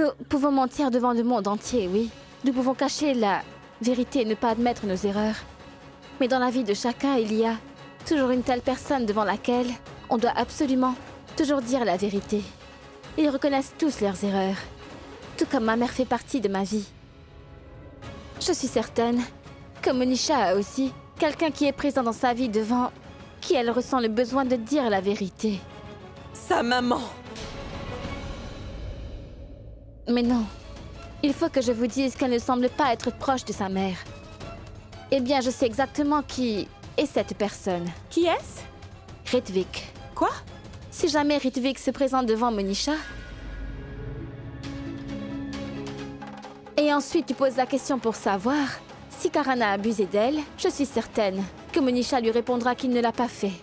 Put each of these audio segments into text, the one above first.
Nous pouvons mentir devant le monde entier, oui. Nous pouvons cacher la vérité et ne pas admettre nos erreurs. Mais dans la vie de chacun, il y a toujours une telle personne devant laquelle on doit absolument toujours dire la vérité. Ils reconnaissent tous leurs erreurs, tout comme ma mère fait partie de ma vie. Je suis certaine que Monisha a aussi quelqu'un qui est présent dans sa vie devant qui elle ressent le besoin de dire la vérité. Sa maman! Mais non, il faut que je vous dise qu'elle ne semble pas être proche de sa mère. Eh bien, je sais exactement qui est cette personne. Qui est-ce? Ritvik. Quoi? Si jamais Ritvik se présente devant Monisha, et ensuite tu poses la question pour savoir si Karan a abusé d'elle, je suis certaine que Monisha lui répondra qu'il ne l'a pas fait.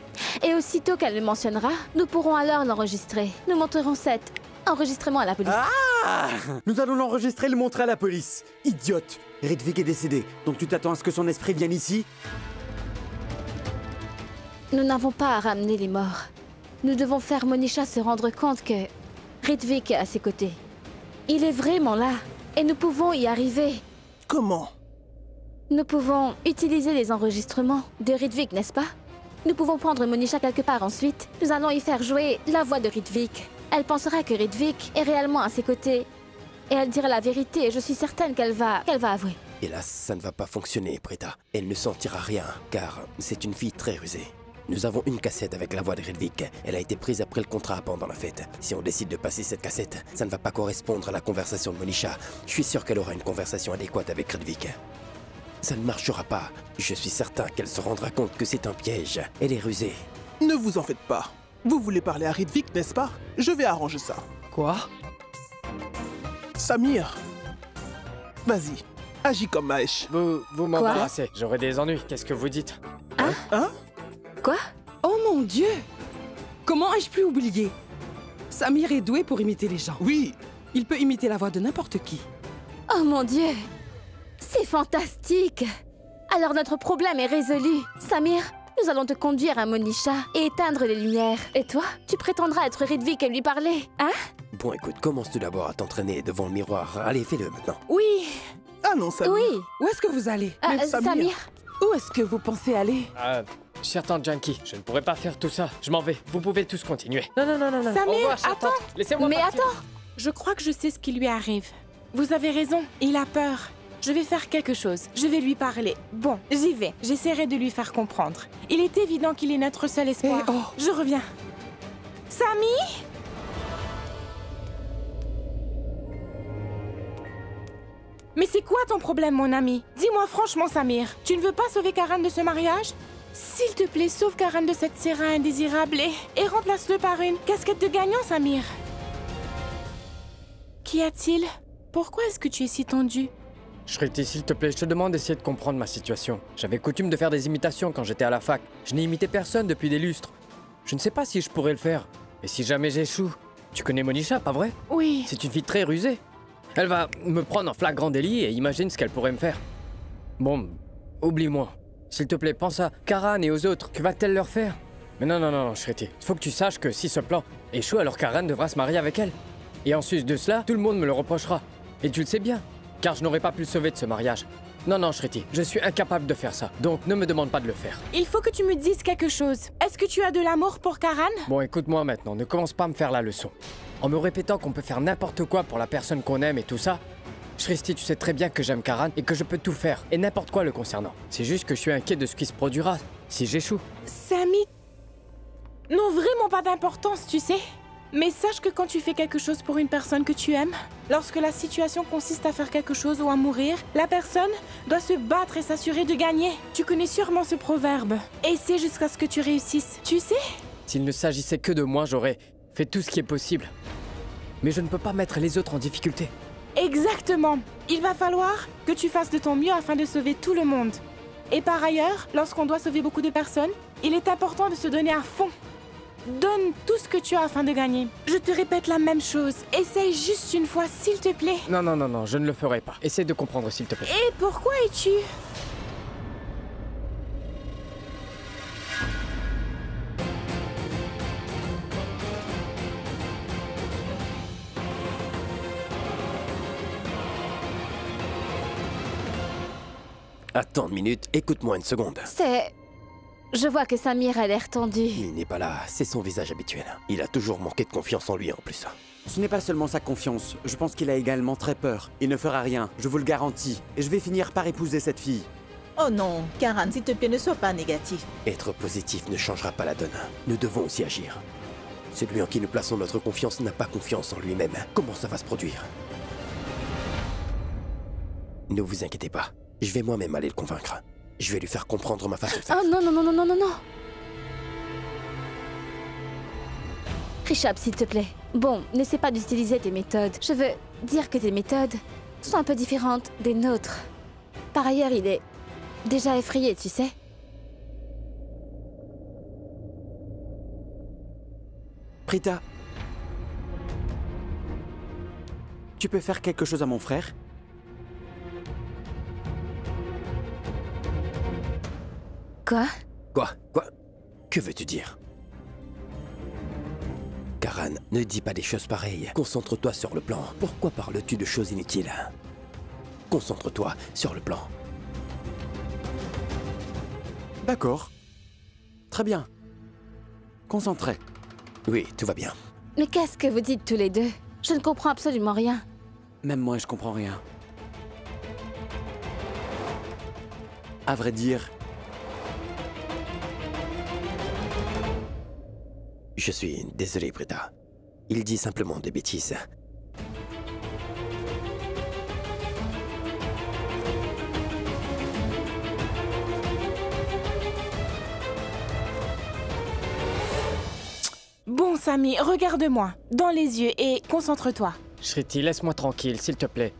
Et aussitôt qu'elle le mentionnera, nous pourrons alors l'enregistrer. Nous montrerons cet enregistrement à la police. Ah! Nous allons l'enregistrer et le montrer à la police. Idiote! Ritvik est décédé, donc tu t'attends à ce que son esprit vienne ici? Nous n'avons pas à ramener les morts. Nous devons faire Monisha se rendre compte que Ritvik est à ses côtés. Il est vraiment là, et nous pouvons y arriver. Comment? Nous pouvons utiliser les enregistrements de Ritvik, n'est-ce pas? Nous pouvons prendre Monisha quelque part ensuite. Nous allons y faire jouer la voix de Ritvik. Elle pensera que Ritvik est réellement à ses côtés. Et elle dira la vérité et je suis certaine qu'elle va avouer. Hélas, ça ne va pas fonctionner, Prita. Elle ne sentira rien, car c'est une fille très rusée. Nous avons une cassette avec la voix de Ritvik. Elle a été prise après le contrat pendant la fête. Si on décide de passer cette cassette, ça ne va pas correspondre à la conversation de Monisha. Je suis sûr qu'elle aura une conversation adéquate avec Ritvik. Ça ne marchera pas. Je suis certain qu'elle se rendra compte que c'est un piège. Elle est rusée. Ne vous en faites pas. Vous voulez parler à Ritvik, n'est-ce pas? Je vais arranger ça. Quoi? Samir, vas-y, agis comme Mahesh. Vous m'embarrassez. J'aurai des ennuis. Qu'est-ce que vous dites? Hein? Quoi? Oh mon Dieu! Comment ai-je pu oublier? Samir est doué pour imiter les gens. Oui, Il peut imiter la voix de n'importe qui. Oh mon Dieu! C'est fantastique! Alors notre problème est résolu. Samir, nous allons te conduire à Monisha et éteindre les lumières. Et toi, tu prétendras être Ritvik et lui parler, hein? Bon, écoute, commence tout d'abord à t'entraîner devant le miroir. Allez, fais-le maintenant. Oui! ah non, Samir. Oui! Où est-ce que vous allez? Mais Samir. Où est-ce que vous pensez aller? Cher tante Janky, je ne pourrais pas faire tout ça. Je m'en vais. Vous pouvez tous continuer. Non. Samir, Au revoir, chère attends. tante. Laissez-moi Mais partir. attends! Je crois que je sais ce qui lui arrive. Vous avez raison, il a peur. Je vais faire quelque chose. Je vais lui parler. Bon, j'y vais. J'essaierai de lui faire comprendre. Il est évident qu'il est notre seul espoir. Je reviens. Samy? Mais c'est quoi ton problème, mon ami? Dis-moi franchement, Samir. Tu ne veux pas sauver Karan de ce mariage? S'il te plaît, sauve Karan de cette Serra indésirable et remplace-le par une casquette de gagnant, Samir. Qu'y a-t-il? Pourquoi est-ce que tu es si tendu? Shriti, s'il te plaît, je te demande d'essayer de comprendre ma situation. J'avais coutume de faire des imitations quand j'étais à la fac. Je n'ai imité personne depuis des lustres. Je ne sais pas si je pourrais le faire. Et si jamais j'échoue? Tu connais Monisha, pas vrai? Oui. C'est une fille très rusée. Elle va me prendre en flagrant délit et imagine ce qu'elle pourrait me faire. Bon, oublie-moi. S'il te plaît, pense à Karan et aux autres. Que va-t-elle leur faire? Mais non, Shriti. Il faut que tu saches que si ce plan échoue, alors Karan devra se marier avec elle. Et en sus de cela, tout le monde me le reprochera. Et tu le sais bien, car je n'aurais pas pu le sauver de ce mariage. Non, Shriti, je suis incapable de faire ça. Donc ne me demande pas de le faire. Il faut que tu me dises quelque chose. Est-ce que tu as de l'amour pour Karan? Bon, écoute-moi maintenant, ne commence pas à me faire la leçon. En me répétant qu'on peut faire n'importe quoi pour la personne qu'on aime et tout ça, Shriti, tu sais très bien que j'aime Karan et que je peux tout faire, et n'importe quoi le concernant. C'est juste que je suis inquiet de ce qui se produira si j'échoue. Samy n'ont vraiment pas d'importance, tu sais. Mais sache que quand tu fais quelque chose pour une personne que tu aimes, lorsque la situation consiste à faire quelque chose ou à mourir, la personne doit se battre et s'assurer de gagner. Tu connais sûrement ce proverbe. Essaie jusqu'à ce que tu réussisses, tu sais? S'il ne s'agissait que de moi, j'aurais fait tout ce qui est possible. Mais je ne peux pas mettre les autres en difficulté. Exactement. Il va falloir que tu fasses de ton mieux afin de sauver tout le monde. Et par ailleurs, lorsqu'on doit sauver beaucoup de personnes, il est important de se donner à fond. Donne tout ce que tu as afin de gagner. Je te répète la même chose. Essaye juste une fois, s'il te plaît. Non, je ne le ferai pas. Essaie de comprendre, s'il te plaît. Et pourquoi es-tu... Attends une minute, écoute-moi une seconde. C'est... Je vois que Samir a l'air tendu. Il n'est pas là, c'est son visage habituel. Il a toujours manqué de confiance en lui en plus. Ce n'est pas seulement sa confiance, je pense qu'il a également très peur. Il ne fera rien, je vous le garantis. Et je vais finir par épouser cette fille. Oh non, Karan, s'il te plaît, ne sois pas négatif. Être positif ne changera pas la donne. Nous devons aussi agir. Celui en qui nous plaçons notre confiance n'a pas confiance en lui-même. Comment ça va se produire? Ne vous inquiétez pas, je vais moi-même aller le convaincre. Je vais lui faire comprendre ma façon de faire. Oh non, non, non, non, non, non, non. Rishab, s'il te plaît. Bon, n'essaie pas d'utiliser tes méthodes. Je veux dire que tes méthodes sont un peu différentes des nôtres. Par ailleurs, il est déjà effrayé, tu sais. Prita, tu peux faire quelque chose à mon frère? Quoi? Quoi? Que veux-tu dire? Karan, ne dis pas des choses pareilles. Concentre-toi sur le plan. Pourquoi parles-tu de choses inutiles? Concentre-toi sur le plan. D'accord. Très bien. Concentré. Oui, tout va bien. Mais qu'est-ce que vous dites tous les deux? Je ne comprends absolument rien. Même moi, je comprends rien. À vrai dire, je suis désolé, Prita. Il dit simplement des bêtises. Bon, Samy, regarde-moi, dans les yeux et concentre-toi. Shriti, laisse-moi tranquille, s'il te plaît.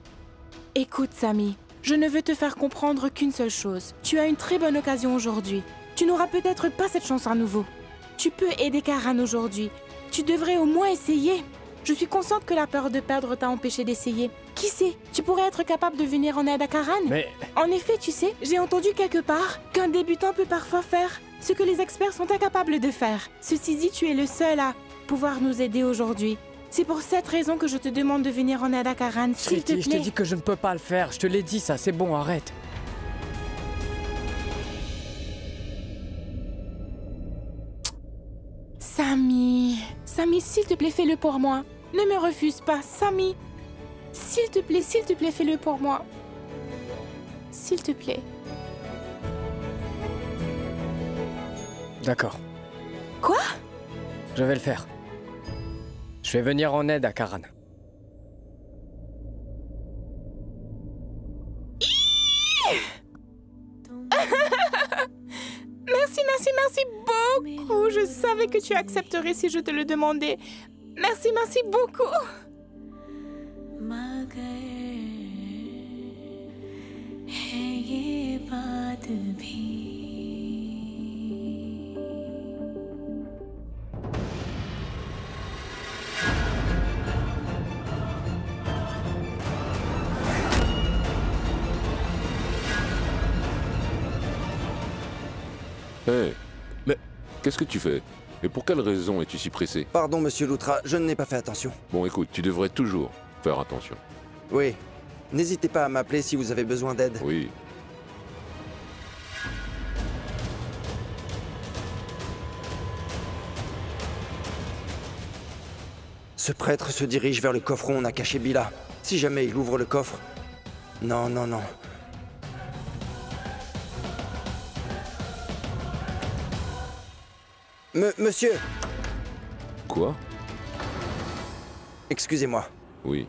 Écoute, Samy, je ne veux te faire comprendre qu'une seule chose. Tu as une très bonne occasion aujourd'hui. Tu n'auras peut-être pas cette chance à nouveau. Tu peux aider Karan aujourd'hui. Tu devrais au moins essayer. Je suis consciente que la peur de perdre t'a empêché d'essayer. Qui sait, tu pourrais être capable de venir en aide à Karan. Mais... En effet, tu sais, j'ai entendu quelque part qu'un débutant peut parfois faire ce que les experts sont incapables de faire. Ceci dit, tu es le seul à pouvoir nous aider aujourd'hui. C'est pour cette raison que je te demande de venir en aide à Karan, s'il te Shriti, je plaît. te dis que je ne peux pas le faire. Je te l'ai dit, ça, c'est bon, arrête. Samy, s'il te plaît, fais-le pour moi. Ne me refuse pas, Samy. S'il te plaît, fais-le pour moi. S'il te plaît. D'accord. Quoi? Je vais le faire. Je vais venir en aide à Karan. Merci beaucoup. Je savais que tu accepterais si je te le demandais. Merci beaucoup. Hé, Mais- qu'est-ce que tu fais? Et pour quelle raison es-tu si pressé? Pardon, monsieur Loutra, je n'ai pas fait attention. Bon, écoute, tu devrais toujours faire attention. Oui. N'hésitez pas à m'appeler si vous avez besoin d'aide. Oui. Ce prêtre se dirige vers le coffre où on a caché Bila. Si jamais il ouvre le coffre... Non. Monsieur! Quoi? Excusez-moi. Oui.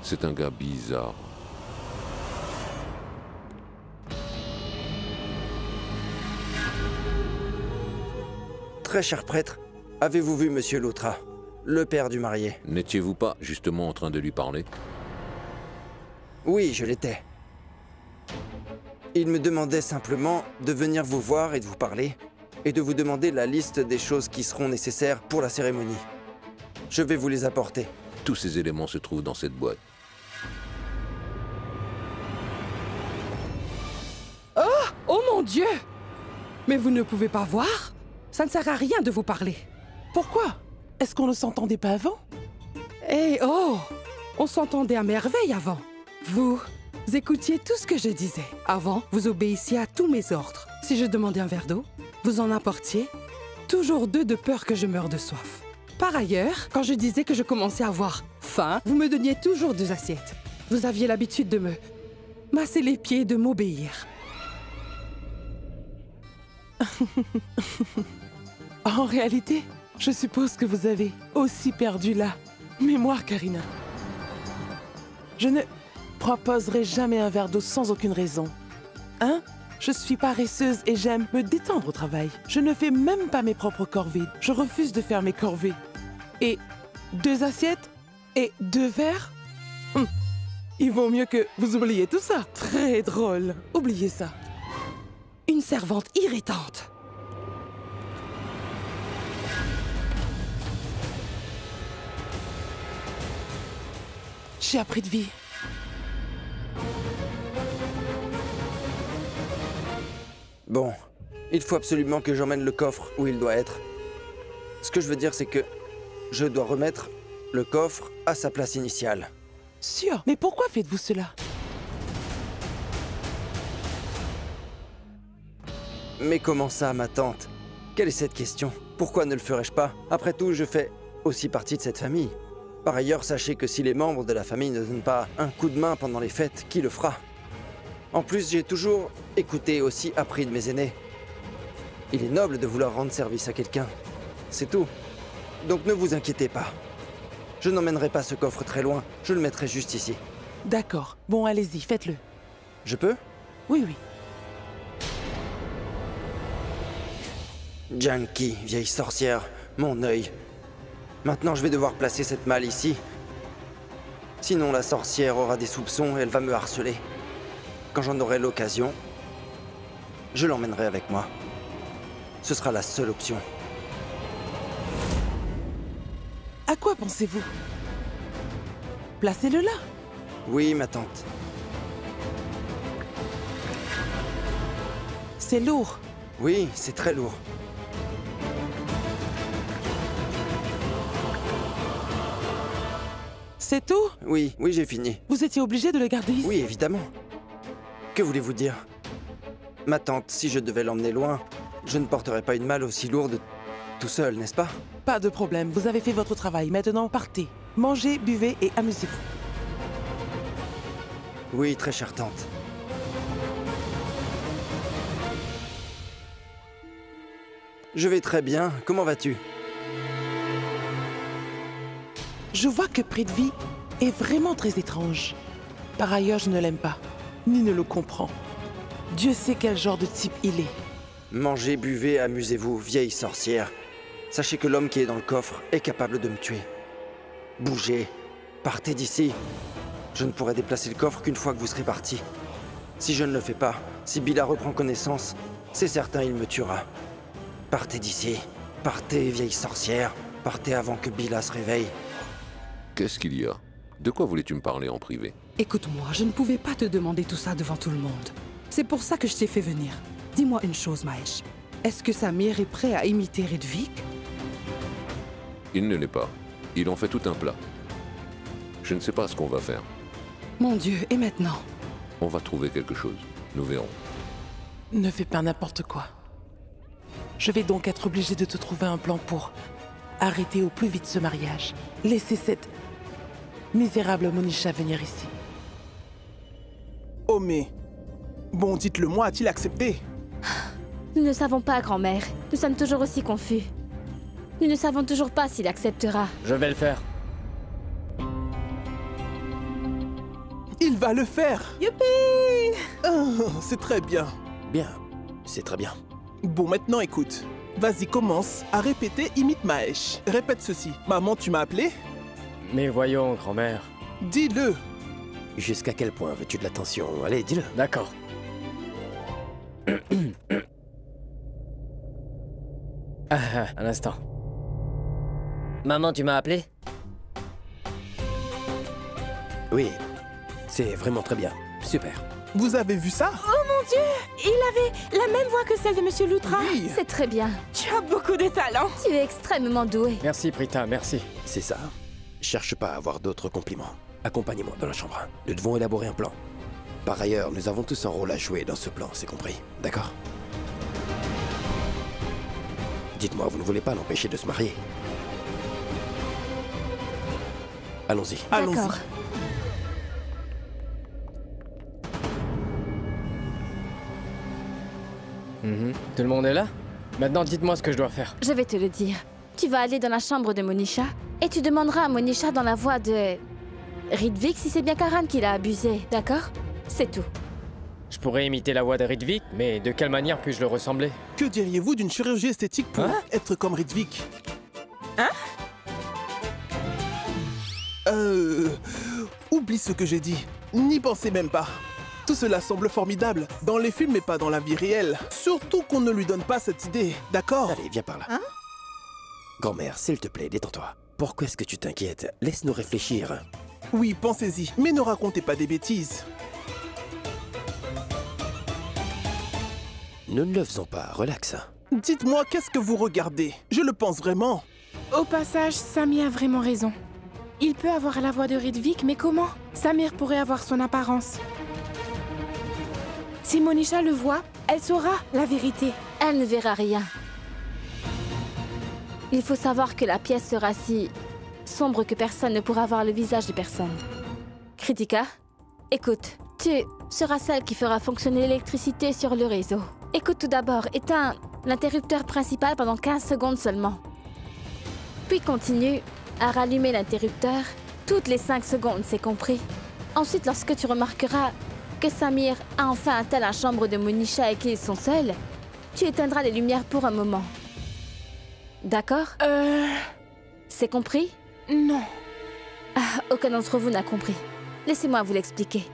C'est un gars bizarre. Très cher prêtre, avez-vous vu monsieur Loutra, le père du marié? N'étiez-vous pas justement en train de lui parler? Oui, je l'étais. Il me demandait simplement de venir vous voir et de vous parler, et de vous demander la liste des choses qui seront nécessaires pour la cérémonie. Je vais vous les apporter. Tous ces éléments se trouvent dans cette boîte. Oh mon Dieu! Mais vous ne pouvez pas voir? Ça ne sert à rien de vous parler. Pourquoi? Est-ce qu'on ne s'entendait pas avant? Eh oh! On s'entendait à merveille avant. Vous écoutiez tout ce que je disais. Avant, vous obéissiez à tous mes ordres. Si je demandais un verre d'eau, vous en apportiez. Toujours 2 de peur que je meure de soif. Par ailleurs, quand je disais que je commençais à avoir faim, vous me donniez toujours 2 assiettes. Vous aviez l'habitude de me masser les pieds et de m'obéir. En réalité, je suppose que vous avez aussi perdu la mémoire, Karina. Je ne proposerai jamais un verre d'eau sans aucune raison. Hein? Je suis paresseuse et j'aime me détendre au travail. Je ne fais même pas mes propres corvées. Je refuse de faire mes corvées. Et 2 assiettes et 2 verres? Il vaut mieux que vous oubliez tout ça. Très drôle. Oubliez ça. Une servante irritante. J'ai appris de vie. Bon, il faut absolument que j'emmène le coffre où il doit être. Ce que je veux dire, c'est que je dois remettre le coffre à sa place initiale. Sûr. Mais pourquoi faites-vous cela? Mais comment ça, ma tante? Quelle est cette question? Pourquoi ne le ferais-je pas? Après tout, je fais aussi partie de cette famille. Par ailleurs, sachez que si les membres de la famille ne donnent pas un coup de main pendant les fêtes, qui le fera? En plus, j'ai toujours écouté et aussi appris de mes aînés. Il est noble de vouloir rendre service à quelqu'un. C'est tout. Donc ne vous inquiétez pas. Je n'emmènerai pas ce coffre très loin, je le mettrai juste ici. D'accord. Bon, allez-y, faites-le. Je peux? Oui, oui. Janky, vieille sorcière, mon œil. Maintenant, je vais devoir placer cette malle ici. Sinon, la sorcière aura des soupçons et elle va me harceler. Quand j'en aurai l'occasion, je l'emmènerai avec moi. Ce sera la seule option. À quoi pensez-vous? Placez-le là. Oui, ma tante. C'est lourd. Oui, c'est très lourd. C'est tout? Oui, j'ai fini. Vous étiez obligé de le garder ici? Oui, évidemment. Que voulez-vous dire? Ma tante, si je devais l'emmener loin, je ne porterais pas une malle aussi lourde tout seul, n'est-ce pas? Pas de problème, vous avez fait votre travail. Maintenant, partez. Mangez, buvez et amusez-vous. Oui, très chère tante. Je vais très bien. Comment vas-tu? Je vois que Prithvi est vraiment très étrange. Par ailleurs, je ne l'aime pas, ni ne le comprends. Dieu sait quel genre de type il est. Mangez, buvez, amusez-vous, vieille sorcière. Sachez que l'homme qui est dans le coffre est capable de me tuer. Bougez, partez d'ici. Je ne pourrai déplacer le coffre qu'une fois que vous serez parti. Si je ne le fais pas, si Bila reprend connaissance, c'est certain, il me tuera. Partez d'ici. Partez, vieille sorcière. Partez avant que Bila se réveille. Qu'est-ce qu'il y a? De quoi voulais-tu me parler en privé? Écoute-moi, je ne pouvais pas te demander tout ça devant tout le monde. C'est pour ça que je t'ai fait venir. Dis-moi une chose, Mahesh. Est-ce que Samir est prêt à imiter Ridvik? Il ne l'est pas. Il en fait tout un plat. Je ne sais pas ce qu'on va faire. Mon Dieu, et maintenant? On va trouver quelque chose. Nous verrons. Ne fais pas n'importe quoi. Je vais donc être obligée de te trouver un plan pour arrêter au plus vite ce mariage. Laissez cette misérable Monisha venir ici. Oh mais... Bon, dites-le moi, a-t-il accepté? Nous ne savons pas, grand-mère. Nous sommes toujours aussi confus. Nous ne savons toujours pas s'il acceptera. Je vais le faire. Il va le faire! Youpi! Oh, c'est très bien. Bien, c'est très bien. Bon, maintenant écoute. Vas-y, commence à répéter imite Mahesh. Répète ceci. Maman, tu m'as appelé? Mais voyons, grand-mère. Dis-le! Jusqu'à quel point veux-tu de l'attention? Allez, dis-le. D'accord. Un instant. Maman, tu m'as appelé? Oui, c'est vraiment très bien. Super. Vous avez vu ça? Oh mon Dieu! Il avait la même voix que celle de Monsieur Loutra. Oui. C'est très bien. Tu as beaucoup de talent. Tu es extrêmement doué. Merci, Prita, merci. C'est ça. Cherche pas à avoir d'autres compliments. Accompagnez-moi dans la chambre. Nous devons élaborer un plan. Par ailleurs, nous avons tous un rôle à jouer dans ce plan, c'est compris, d'accord? Dites-moi, vous ne voulez pas l'empêcher de se marier? Allons-y. D'accord. Tout le monde est là? Maintenant, dites-moi ce que je dois faire. Je vais te le dire. Tu vas aller dans la chambre de Monisha et tu demanderas à Monisha dans la voix de Ridvik si c'est bien Karan qui l'a abusé, d'accord? C'est tout. Je pourrais imiter la voix de Ridvik, mais de quelle manière puis-je le ressembler? Que diriez-vous d'une chirurgie esthétique pour être comme Ridvik? Hein? Oublie ce que j'ai dit. N'y pensez même pas. Tout cela semble formidable, dans les films et pas dans la vie réelle. Surtout qu'on ne lui donne pas cette idée, d'accord? Allez, viens par là. Hein? Grand-mère, s'il te plaît, détends-toi. Pourquoi est-ce que tu t'inquiètes? Laisse-nous réfléchir. Oui, pensez-y, mais ne racontez pas des bêtises. Nous ne le faisons pas, relax. Dites-moi, qu'est-ce que vous regardez? Je le pense vraiment. Au passage, Samir a vraiment raison. Il peut avoir la voix de Ridvik, mais comment? Samir pourrait avoir son apparence. Si Monisha le voit, elle saura la vérité. Elle ne verra rien. Il faut savoir que la pièce sera si sombre que personne ne pourra voir le visage de personne. Kritika, écoute, tu seras celle qui fera fonctionner l'électricité sur le réseau. Écoute tout d'abord, éteins l'interrupteur principal pendant 15 secondes seulement. Puis continue à rallumer l'interrupteur toutes les 5 secondes, c'est compris? Ensuite, lorsque tu remarqueras que Samir a enfin atteint la chambre de Monisha et qu'ils sont seuls, tu éteindras les lumières pour un moment. D'accord? C'est compris? Non. Ah, aucun d'entre vous n'a compris. Laissez-moi vous l'expliquer.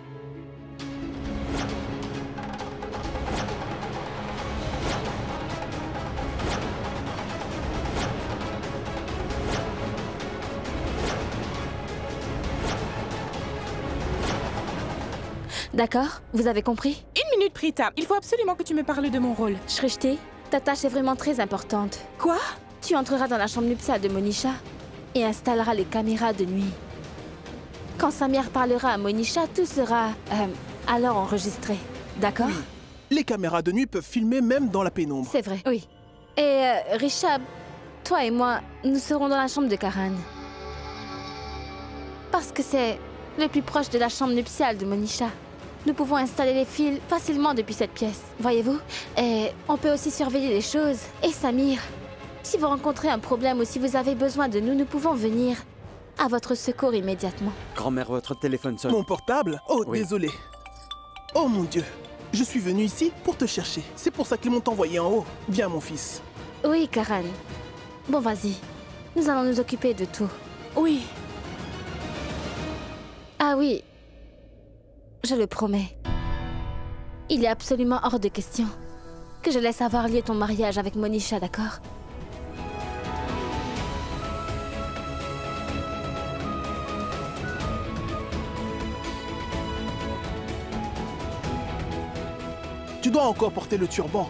D'accord? Vous avez compris? Une minute, Prita. Il faut absolument que tu me parles de mon rôle. Shrishti, ta tâche est vraiment très importante. Quoi? Tu entreras dans la chambre nuptiale de Monisha et installeras les caméras de nuit. Quand Samir parlera à Monisha, tout sera alors enregistré. D'accord? Oui. Les caméras de nuit peuvent filmer même dans la pénombre. C'est vrai, oui. Et Rishab, toi et moi, nous serons dans la chambre de Karan. Parce que c'est le plus proche de la chambre nuptiale de Monisha. Nous pouvons installer les fils facilement depuis cette pièce, voyez-vous? Et on peut aussi surveiller les choses. Et Samir, si vous rencontrez un problème ou si vous avez besoin de nous, nous pouvons venir à votre secours immédiatement. Grand-mère, votre téléphone sonne. Mon portable? Oh, Oui. désolé. Oh mon Dieu. Je suis venu ici pour te chercher. C'est pour ça qu'ils m'ont envoyé en haut. Viens, mon fils. Oui, Karan. Bon, vas-y. Nous allons nous occuper de tout. Oui. Ah oui. Je le promets. Il est absolument hors de question que je laisse avoir lieu ton mariage avec Monisha, d'accord? Tu dois encore porter le turban.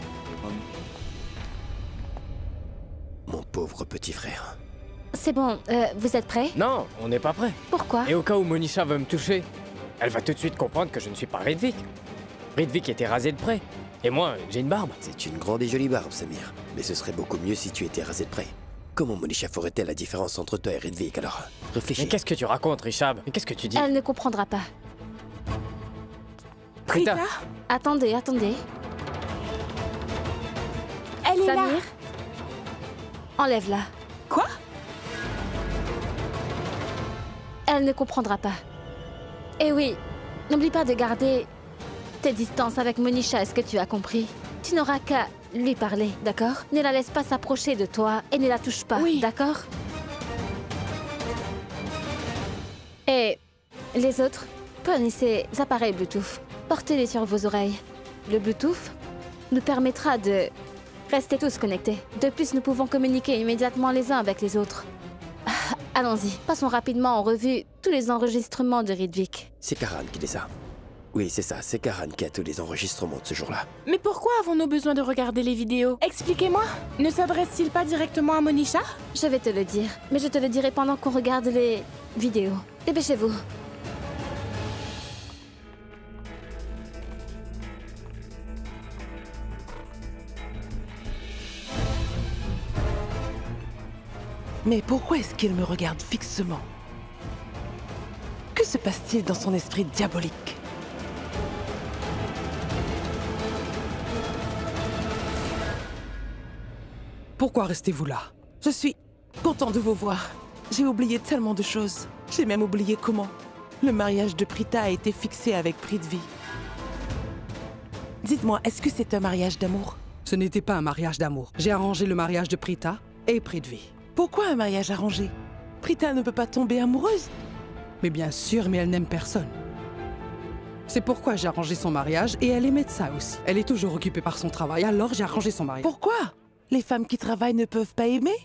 Mon pauvre petit frère. C'est bon, vous êtes prêts? Non, on n'est pas prêt. Pourquoi? Et au cas où Monisha veut me toucher, elle va tout de suite comprendre que je ne suis pas Ridvik. Ridvik était rasé de près. Et moi, j'ai une barbe. C'est une grande et jolie barbe, Samir. Mais ce serait beaucoup mieux si tu étais rasé de près. Comment Monisha ferait-elle la différence entre toi et Ridvik alors? Réfléchis. Mais qu'est-ce que tu racontes, Rishab? Mais qu'est-ce que tu dis? Elle ne comprendra pas. Prita. Prita? Attendez, attendez. Elle est là. Samir, enlève-la. Quoi? Elle ne comprendra pas. Et oui, n'oublie pas de garder tes distances avec Monisha, est-ce que tu as compris? Tu n'auras qu'à lui parler, d'accord? Ne la laisse pas s'approcher de toi et ne la touche pas, Oui. d'accord? Et les autres, prenez ces appareils Bluetooth. Portez-les sur vos oreilles. Le Bluetooth nous permettra de rester tous connectés. De plus, nous pouvons communiquer immédiatement les uns avec les autres. Allons-y, passons rapidement en revue tous les enregistrements de Ridvik. C'est Karan qui dit ça. Oui, c'est ça, c'est Karan qui a tous les enregistrements de ce jour-là. Mais pourquoi avons-nous besoin de regarder les vidéos? Expliquez-moi. Ne s'adresse-t-il pas directement à Monisha? Je vais te le dire, mais je te le dirai pendant qu'on regarde les vidéos. Dépêchez-vous. Mais pourquoi est-ce qu'il me regarde fixement? Que se passe-t-il dans son esprit diabolique? Pourquoi restez-vous là? Je suis content de vous voir. J'ai oublié tellement de choses. J'ai même oublié comment le mariage de Prita a été fixé avec Prithvi. Dites-moi, est-ce que c'est un mariage d'amour? Ce n'était pas un mariage d'amour. J'ai arrangé le mariage de Prita et Prithvi. Pourquoi un mariage arrangé? Prita ne peut pas tomber amoureuse? Mais bien sûr, mais elle n'aime personne. C'est pourquoi j'ai arrangé son mariage et elle est médecin aussi. Elle est toujours occupée par son travail, alors j'ai arrangé son mariage. Pourquoi? Les femmes qui travaillent ne peuvent pas aimer?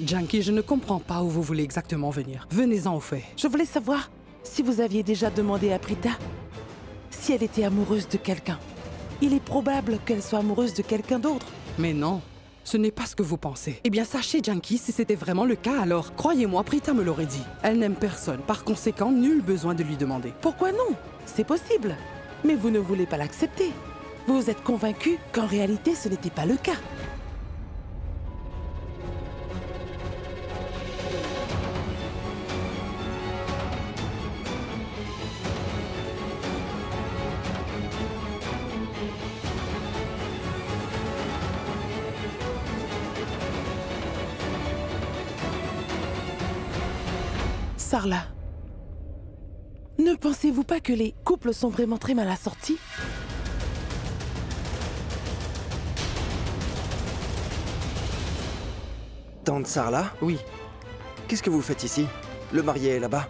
Janky, je ne comprends pas où vous voulez exactement venir. Venez-en au fait. Je voulais savoir si vous aviez déjà demandé à Prita si elle était amoureuse de quelqu'un. Il est probable qu'elle soit amoureuse de quelqu'un d'autre. Mais non, ce n'est pas ce que vous pensez. Eh bien, sachez, Janky, si c'était vraiment le cas, alors croyez-moi, Prita me l'aurait dit. Elle n'aime personne, par conséquent, nul besoin de lui demander. Pourquoi non? C'est possible. Mais vous ne voulez pas l'accepter. Vous êtes convaincu qu'en réalité, ce n'était pas le cas. Sarla, ne pensez-vous pas que les couples sont vraiment très mal assortis? Tante Sarla? Oui. Qu'est-ce que vous faites ici? Le marié est là-bas.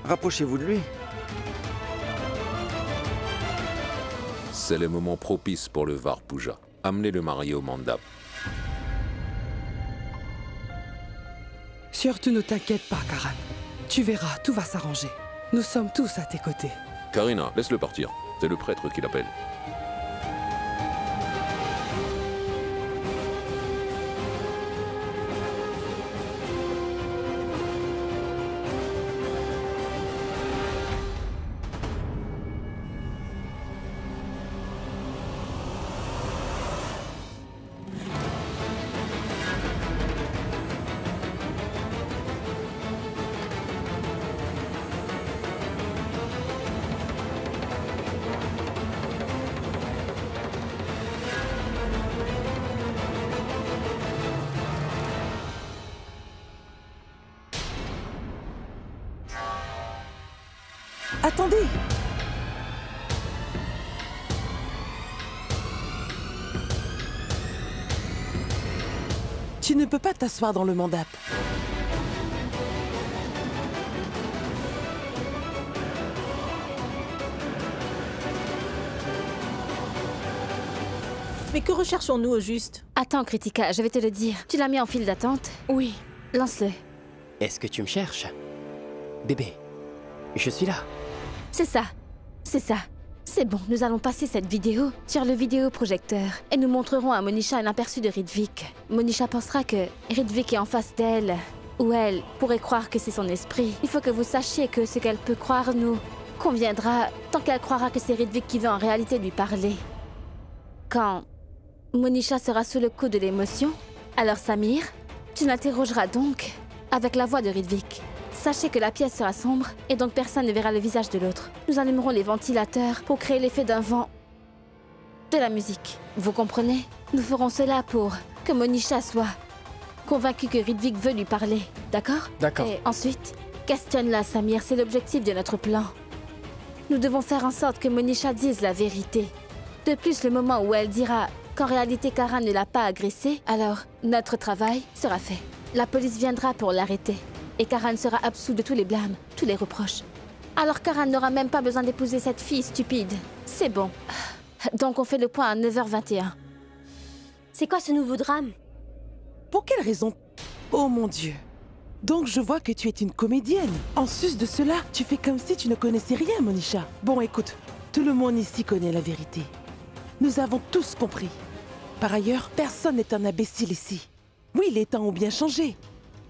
Rapprochez-vous de lui. C'est le moment propice pour le Var Puja. Amenez le marié au mandap. Surtout ne t'inquiète pas, Karan. Tu verras, tout va s'arranger. Nous sommes tous à tes côtés. Karina, laisse-le partir. C'est le prêtre qui l'appelle. Attendez! Tu ne peux pas t'asseoir dans le mandap. Mais que recherchons-nous au juste? Attends, Kritika, je vais te le dire. Tu l'as mis en file d'attente? Oui. Lance-le. Est-ce que tu me cherches? Bébé, je suis là. C'est ça. C'est ça. C'est bon, nous allons passer cette vidéo sur le vidéoprojecteur et nous montrerons à Monisha un aperçu de Ridvik. Monisha pensera que Ridvik est en face d'elle, ou elle pourrait croire que c'est son esprit. Il faut que vous sachiez que ce qu'elle peut croire nous conviendra tant qu'elle croira que c'est Ridvik qui veut en réalité lui parler. Quand Monisha sera sous le coup de l'émotion, alors Samir, tu l'interrogeras donc avec la voix de Ridvik. Sachez que la pièce sera sombre et donc personne ne verra le visage de l'autre. Nous allumerons les ventilateurs pour créer l'effet d'un vent de la musique. Vous comprenez? Nous ferons cela pour que Monisha soit convaincue que Ridvik veut lui parler. D'accord? D'accord. Et ensuite, questionne-la, Samir. C'est l'objectif de notre plan. Nous devons faire en sorte que Monisha dise la vérité. De plus, le moment où elle dira qu'en réalité Karan ne l'a pas agressée, alors notre travail sera fait. La police viendra pour l'arrêter. Et Karan sera absous de tous les blâmes, tous les reproches. Alors Karan n'aura même pas besoin d'épouser cette fille stupide. C'est bon. Donc on fait le point à 9h21. C'est quoi ce nouveau drame? Pour quelle raison? Oh mon Dieu. Donc je vois que tu es une comédienne. En sus de cela, tu fais comme si tu ne connaissais rien, Monisha. Bon, écoute, tout le monde ici connaît la vérité. Nous avons tous compris. Par ailleurs, personne n'est un imbécile ici. Oui, les temps ont bien changé.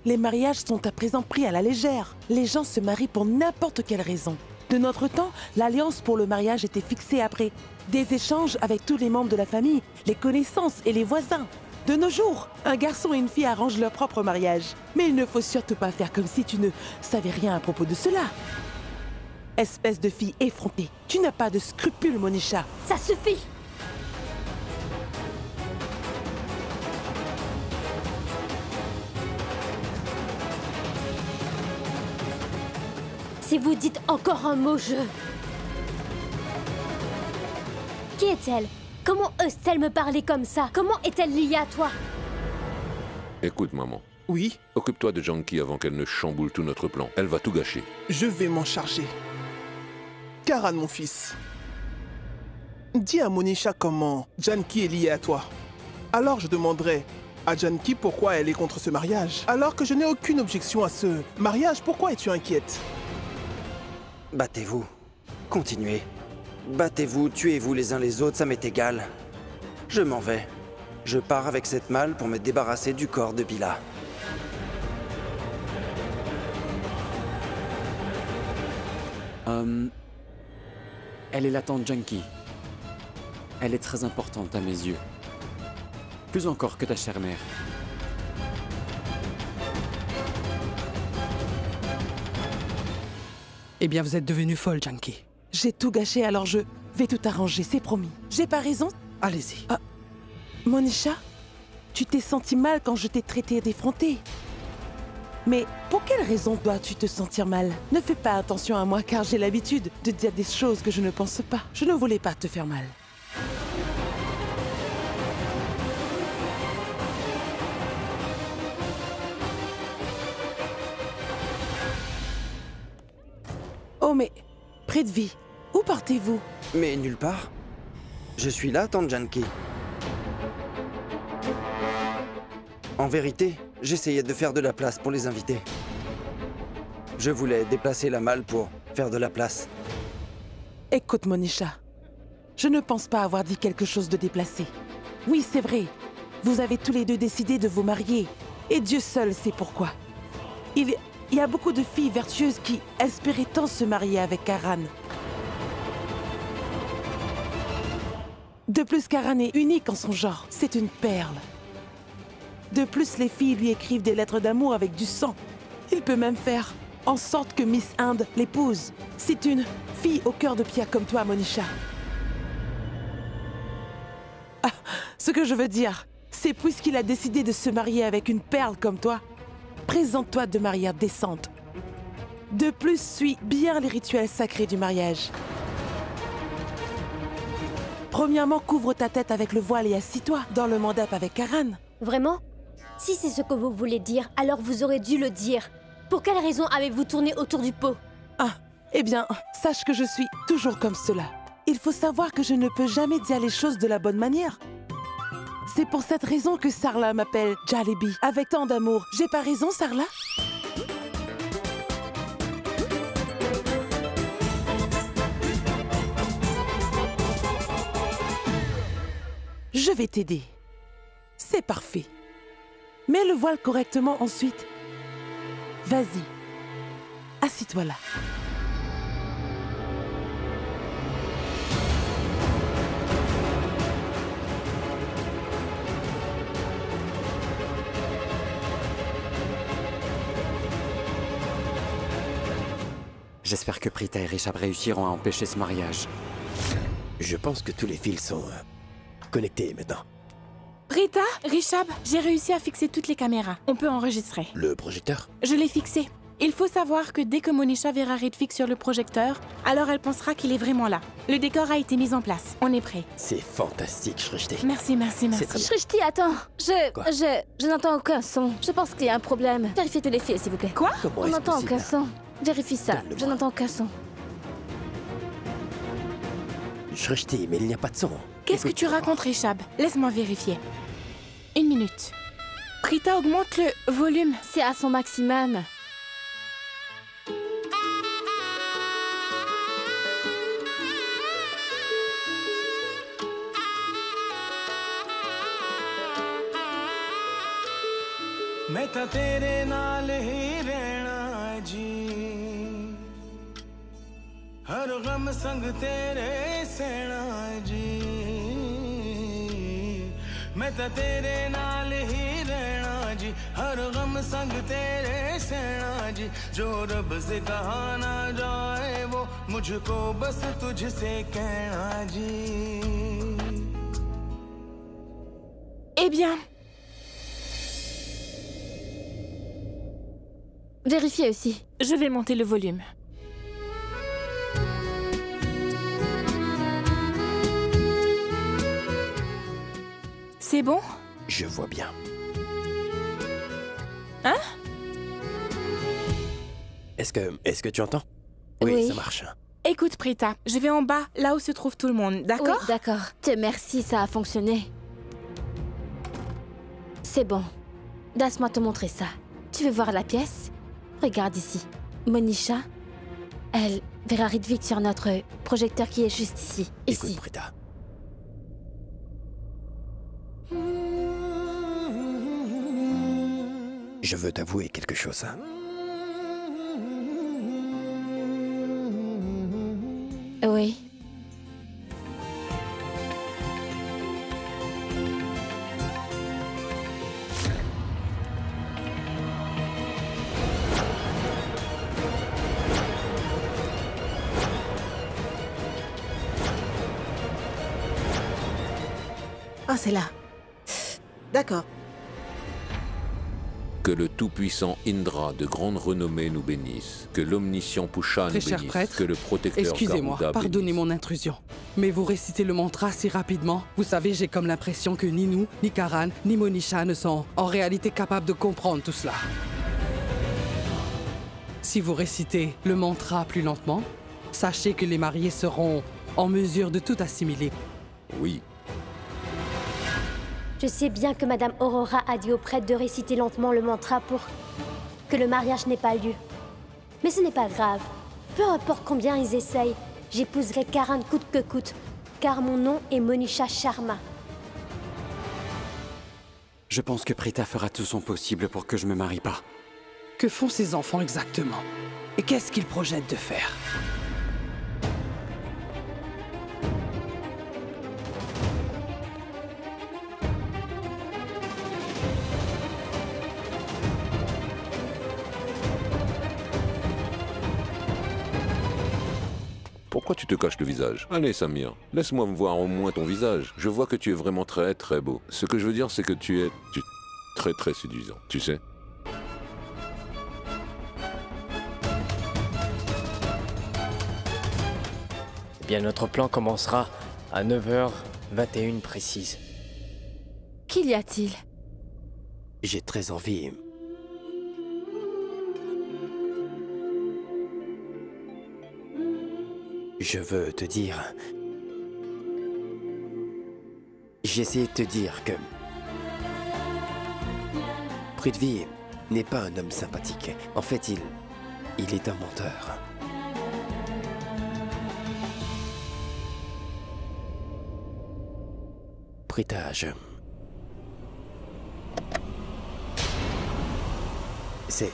Les mariages sont à présent pris à la légère. Les gens se marient pour n'importe quelle raison. De notre temps, l'alliance pour le mariage était fixée après des échanges avec tous les membres de la famille, les connaissances et les voisins. De nos jours, un garçon et une fille arrangent leur propre mariage. Mais il ne faut surtout pas faire comme si tu ne savais rien à propos de cela. Espèce de fille effrontée. Tu n'as pas de scrupules, Monisha. Ça suffit! Si vous dites encore un mot, je... Qui est-elle? Comment ose-t-elle me parler comme ça? Comment est-elle liée à toi? Écoute, maman. Oui? Occupe-toi de Janki avant qu'elle ne chamboule tout notre plan. Elle va tout gâcher. Je vais m'en charger. Karan, mon fils. Dis à Monisha comment Janki est liée à toi. Alors je demanderai à Janki pourquoi elle est contre ce mariage. Alors que je n'ai aucune objection à ce mariage, pourquoi es-tu inquiète? Battez-vous. Continuez. Battez-vous, tuez-vous les uns les autres, ça m'est égal. Je m'en vais. Je pars avec cette malle pour me débarrasser du corps de Bila. Elle est la tante Janki. Elle est très importante à mes yeux. Plus encore que ta chère mère. Eh bien, vous êtes devenue folle, Janki. J'ai tout gâché, alors je vais tout arranger, c'est promis. J'ai pas raison? Allez-y. Ah, Monisha, tu t'es sentie mal quand je t'ai traité d'effrontée. Mais pour quelle raison dois-tu te sentir mal? Ne fais pas attention à moi car j'ai l'habitude de dire des choses que je ne pense pas. Je ne voulais pas te faire mal. Oh mais, Prithvi, où partez-vous? Mais nulle part. Je suis là, tante Janki. En vérité, j'essayais de faire de la place pour les invités. Je voulais déplacer la malle pour faire de la place. Écoute, Monisha, je ne pense pas avoir dit quelque chose de déplacé. Oui, c'est vrai, vous avez tous les deux décidé de vous marier, et Dieu seul sait pourquoi. Il y a beaucoup de filles vertueuses qui espéraient tant se marier avec Karan. De plus, Karan est unique en son genre, c'est une perle. De plus, les filles lui écrivent des lettres d'amour avec du sang. Il peut même faire en sorte que Miss Inde l'épouse. C'est une fille au cœur de pierre comme toi, Monisha. Ah, ce que je veux dire, c'est puisqu'il a décidé de se marier avec une perle comme toi, présente-toi de manière décente. De plus, suis bien les rituels sacrés du mariage. Premièrement, couvre ta tête avec le voile et assis-toi dans le mandap avec Karan. Vraiment? Si c'est ce que vous voulez dire, alors vous aurez dû le dire. Pour quelle raison avez-vous tourné autour du pot? Ah, eh bien, sache que je suis toujours comme cela. Il faut savoir que je ne peux jamais dire les choses de la bonne manière. C'est pour cette raison que Sarla m'appelle Jalebi, avec tant d'amour. J'ai pas raison, Sarla? Je vais t'aider. C'est parfait. Mets le voile correctement ensuite. Vas-y. Assis-toi là. J'espère que Prita et Rishab réussiront à empêcher ce mariage. Je pense que tous les fils sont connectés maintenant. Rita, Rishab, j'ai réussi à fixer toutes les caméras. On peut enregistrer. Le projecteur? Je l'ai fixé. Il faut savoir que dès que Monisha verra Ridvik sur le projecteur, alors elle pensera qu'il est vraiment là. Le décor a été mis en place. On est prêt. C'est fantastique, Shrishti. Merci, merci, merci. Shrishti, attends. Je n'entends aucun son. Je pense qu'il y a un problème. Vérifiez tous les fils, s'il vous plaît. Quoi? On n'entend aucun son. Vérifie ça. Je n'entends aucun son. Shrishti, mais il n'y a pas de son. Qu'est-ce que tu racontes, Rishab? Laisse-moi vérifier. 1 minute. Prita augmente le volume. C'est à son maximum. मैं तां तेरे नाल ही रहना जी हर गम संग तेरे सहना जी मैं तो तेरे नाल ही रहना जी हर गम संग तेरे सहना जी जो रब से कहा ना जाए वो मुझको बस तुझसे कहना जी Eh bien... Vérifiez aussi. Je vais monter le volume. C'est bon? Je vois bien. Hein? Est-ce que tu entends? Oui, ça marche. Écoute, Prita, je vais en bas, là où se trouve tout le monde, d'accord? Oui, d'accord. Te merci, ça a fonctionné. C'est bon. Laisse-moi te montrer ça. Tu veux voir la pièce? Regarde ici. Monisha, elle verra Ridvik sur notre projecteur qui est juste ici. Écoute, Prita. Je veux t'avouer quelque chose. Oui. Ah, c'est là. D'accord. Que le tout-puissant Indra de grande renommée nous bénisse. Que l'omniscient Pusha nous Très cher bénisse. prêtre, Que le protecteur excusez-moi, Garuda pardonnez bénisse. mon intrusion. Mais vous récitez le mantra si rapidement. Vous savez, j'ai comme l'impression que ni nous, ni Karan, ni Monisha ne sont en réalité capables de comprendre tout cela. Si vous récitez le mantra plus lentement, sachez que les mariés seront en mesure de tout assimiler. Oui. Je sais bien que Madame Aurora a dit aux prêtres de réciter lentement le mantra pour que le mariage n'ait pas lieu. Mais ce n'est pas grave. Peu importe combien ils essayent, j'épouserai Karan coûte que coûte, car mon nom est Monisha Sharma. Je pense que Prita fera tout son possible pour que je me marie pas. Que font ces enfants exactement? Et qu'est-ce qu'ils projettent de faire? Pourquoi tu te caches le visage? Allez, Samir, laisse-moi me voir au moins ton visage. Je vois que tu es vraiment très, très beau. Ce que je veux dire, c'est que tu es très, très séduisant, tu sais? Eh bien, notre plan commencera à 9h21 précise. Qu'y a-t-il? J'ai très envie. Je veux te dire... J'ai essayé de te dire que... Prithvi n'est pas un homme sympathique. En fait, il est un menteur. Prita, C'est...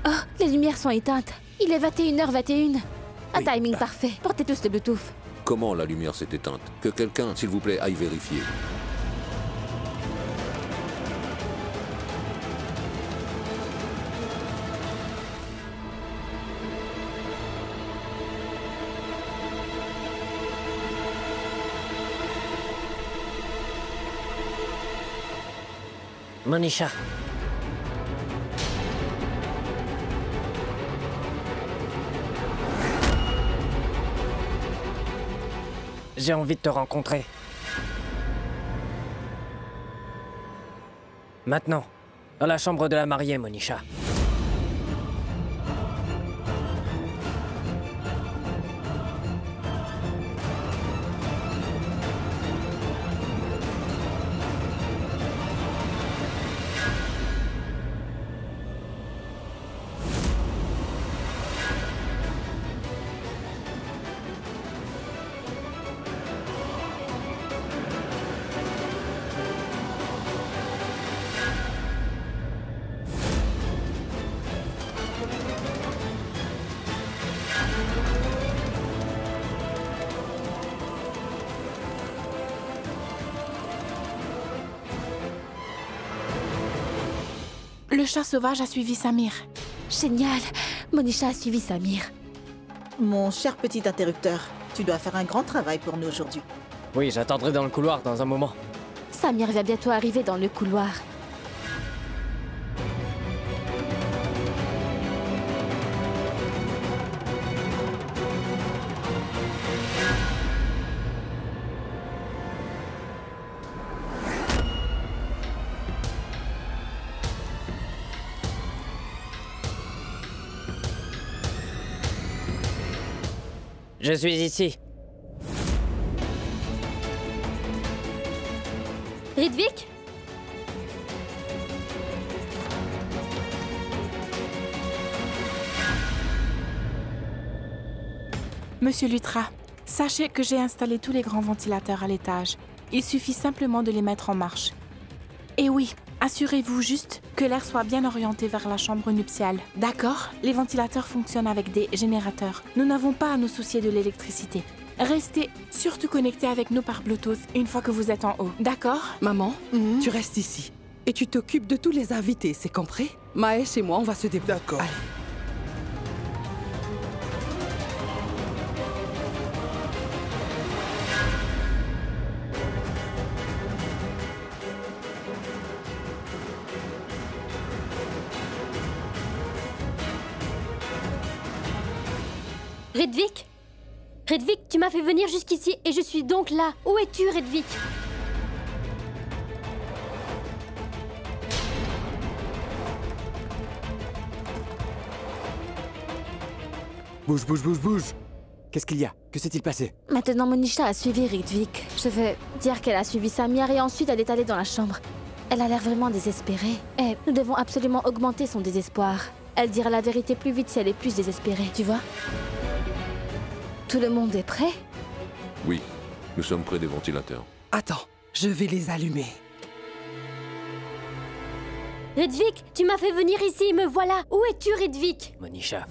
Oh, les lumières sont éteintes. Il est 21h21. Un timing parfait. Portez tous le Bluetooth. Comment la lumière s'est éteinte? Que quelqu'un, s'il vous plaît, aille vérifier. Monisha. J'ai envie de te rencontrer. Maintenant, dans la chambre de la mariée, Monisha. Le chat sauvage a suivi Samir. Génial. Monisha a suivi Samir. Mon cher petit interrupteur, tu dois faire un grand travail pour nous aujourd'hui. Oui, j'attendrai dans le couloir dans un moment. Samir va bientôt arriver dans le couloir. Je suis ici. Ridvik? Monsieur Lutra, sachez que j'ai installé tous les grands ventilateurs à l'étage. Il suffit simplement de les mettre en marche. Et oui, assurez-vous juste que l'air soit bien orienté vers la chambre nuptiale. D'accord? Les ventilateurs fonctionnent avec des générateurs. Nous n'avons pas à nous soucier de l'électricité. Restez surtout connectés avec nous par Bluetooth une fois que vous êtes en haut. D'accord? Maman, tu restes ici. Et tu t'occupes de tous les invités, c'est compris? Mahesh et moi, on va se débrouiller. D'accord. Allez. Ridvik? Ridvik, tu m'as fait venir jusqu'ici et je suis donc là. Où es-tu, Ridvik? Bouge, bouge, bouge, bouge. Qu'est-ce qu'il y a? Que s'est-il passé? Maintenant, Monisha a suivi Ridvik. Je veux dire qu'elle a suivi Samir et ensuite elle est allée dans la chambre. Elle a l'air vraiment désespérée. Et nous devons absolument augmenter son désespoir. Elle dira la vérité plus vite si elle est plus désespérée, tu vois? Tout le monde est prêt? Oui, nous sommes près des ventilateurs. Attends, je vais les allumer. Ridvik, tu m'as fait venir ici, me voilà. Où es-tu, Ridvik? Monisha.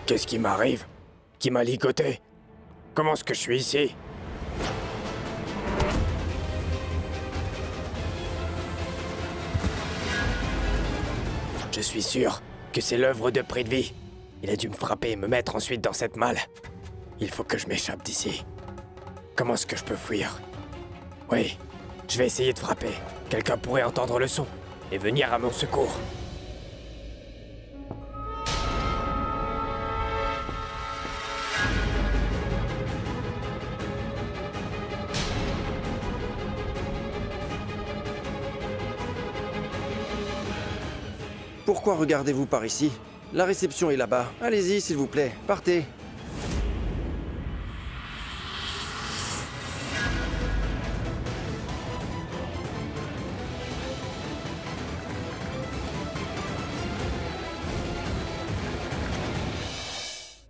Qu'est-ce qui m'arrive? Qui m'a ligoté? Comment est-ce que je suis ici? Je suis sûr que c'est l'œuvre de Prithvi. Il a dû me frapper et me mettre ensuite dans cette malle. Il faut que je m'échappe d'ici. Comment est-ce que je peux fuir? Oui, je vais essayer de frapper. Quelqu'un pourrait entendre le son et venir à mon secours. Pourquoi regardez-vous par ici? La réception est là-bas. Allez-y, s'il vous plaît. Partez.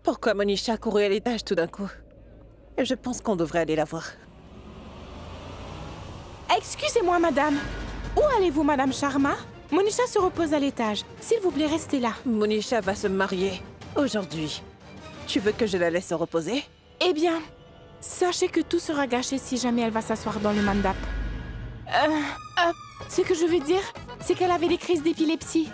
Pourquoi Monisha a couru à l'étage tout d'un coup? Je pense qu'on devrait aller la voir. Excusez-moi, madame. Où allez-vous, madame Sharma? Monisha se repose à l'étage. S'il vous plaît, restez là. Monisha va se marier aujourd'hui. Tu veux que je la laisse se reposer? Eh bien, sachez que tout sera gâché si jamais elle va s'asseoir dans le mandap. Ce que je veux dire, c'est qu'elle avait des crises d'épilepsie.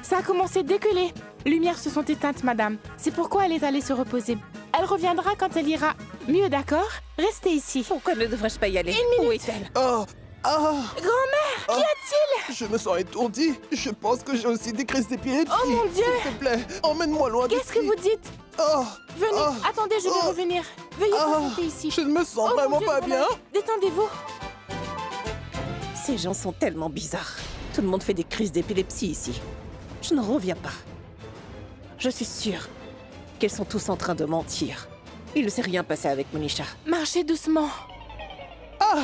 Ça a commencé dès que les lumières se sont éteintes, madame. C'est pourquoi elle est allée se reposer. Elle reviendra quand elle ira mieux, d'accord? Restez ici. Pourquoi ne devrais-je pas y aller? Où est-elle? Oh! Ah! Grand-mère, qu'y a-t-il? Je me sens étourdi. Je pense que j'ai aussi des crises d'épilepsie. Oh mon Dieu! S'il te plaît, emmène-moi loin d'ici. Qu'est-ce que vous dites? Oh! Venez, Oh! attendez, je vais Oh! revenir. Veuillez patienter ici. Je ne me sens Oh, vraiment mon Dieu, pas grand-mère, bien. Détendez-vous. Ces gens sont tellement bizarres. Tout le monde fait des crises d'épilepsie ici. Je ne reviens pas. Je suis sûre qu'ils sont tous en train de mentir. Il ne s'est rien passé avec Monisha. Marchez doucement. Ah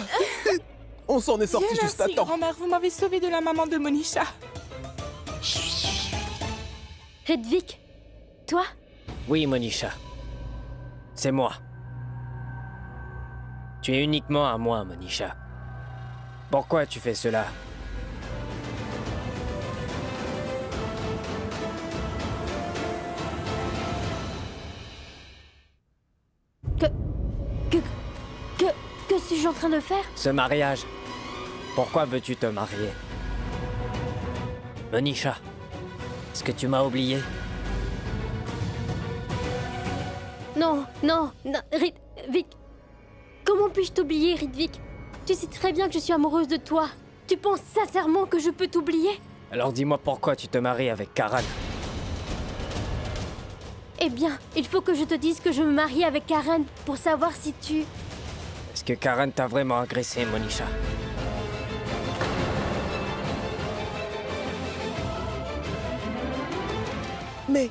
On s'en est sorti Dieu juste à merci, temps. grand-mère, vous m'avez sauvé de la maman de Monisha. Redvik, toi? Oui, Monisha. C'est moi. Tu es uniquement à moi, Monisha. Pourquoi tu fais cela? Que suis-je en train de faire? Ce mariage. Pourquoi veux-tu te marier? Monisha, est-ce que tu m'as oublié? Non, Ridvik. Comment puis-je t'oublier, Ridvik? Tu sais très bien que je suis amoureuse de toi. Tu penses sincèrement que je peux t'oublier? Alors dis-moi pourquoi tu te maries avec Karan. Eh bien, il faut que je te dise que je me marie avec Karen pour savoir si tu... Est-ce que Karan t'a vraiment agressé, Monisha? Mais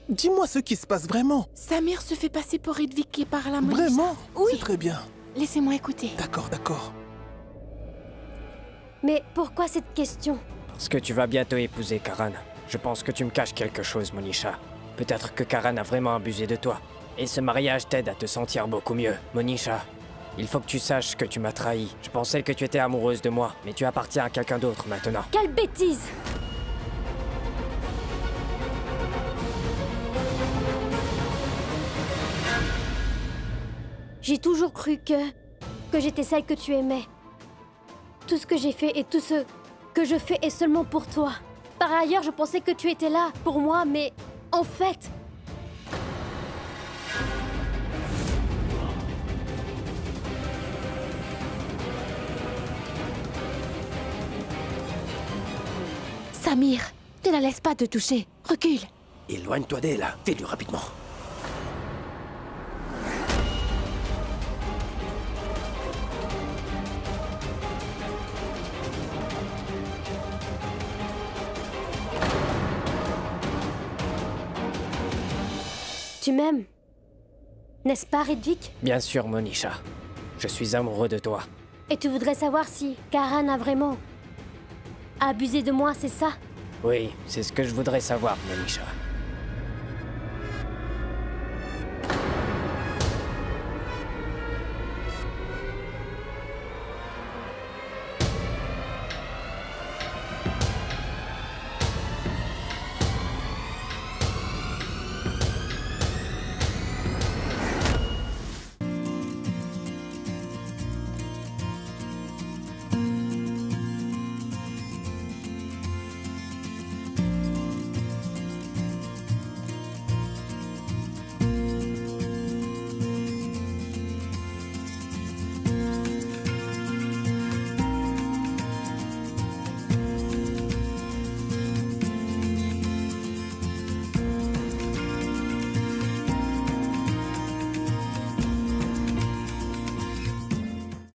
dis-moi ce qui se passe vraiment. Samir se fait passer pour Ridvik et parle à Monisha. Vraiment? Oui. C'est très bien. Laissez-moi écouter. D'accord, d'accord. Mais pourquoi cette question? Parce que tu vas bientôt épouser Karan. Je pense que tu me caches quelque chose, Monisha. Peut-être que Karan a vraiment abusé de toi. Et ce mariage t'aide à te sentir beaucoup mieux. Monisha, il faut que tu saches que tu m'as trahi. Je pensais que tu étais amoureuse de moi, mais tu appartiens à quelqu'un d'autre maintenant. Quelle bêtise! J'ai toujours cru que j'étais celle que tu aimais. Tout ce que j'ai fait et tout ce que je fais est seulement pour toi. Par ailleurs, je pensais que tu étais là pour moi, mais en fait... Samir, ne la laisse pas te toucher. Recule. Éloigne-toi d'elle, fais-le rapidement. Tu m'aimes, n'est-ce pas, Ridvik? Bien sûr, Monisha. Je suis amoureux de toi. Et tu voudrais savoir si Karan a vraiment abusé de moi, c'est ça? Oui, c'est ce que je voudrais savoir, Monisha.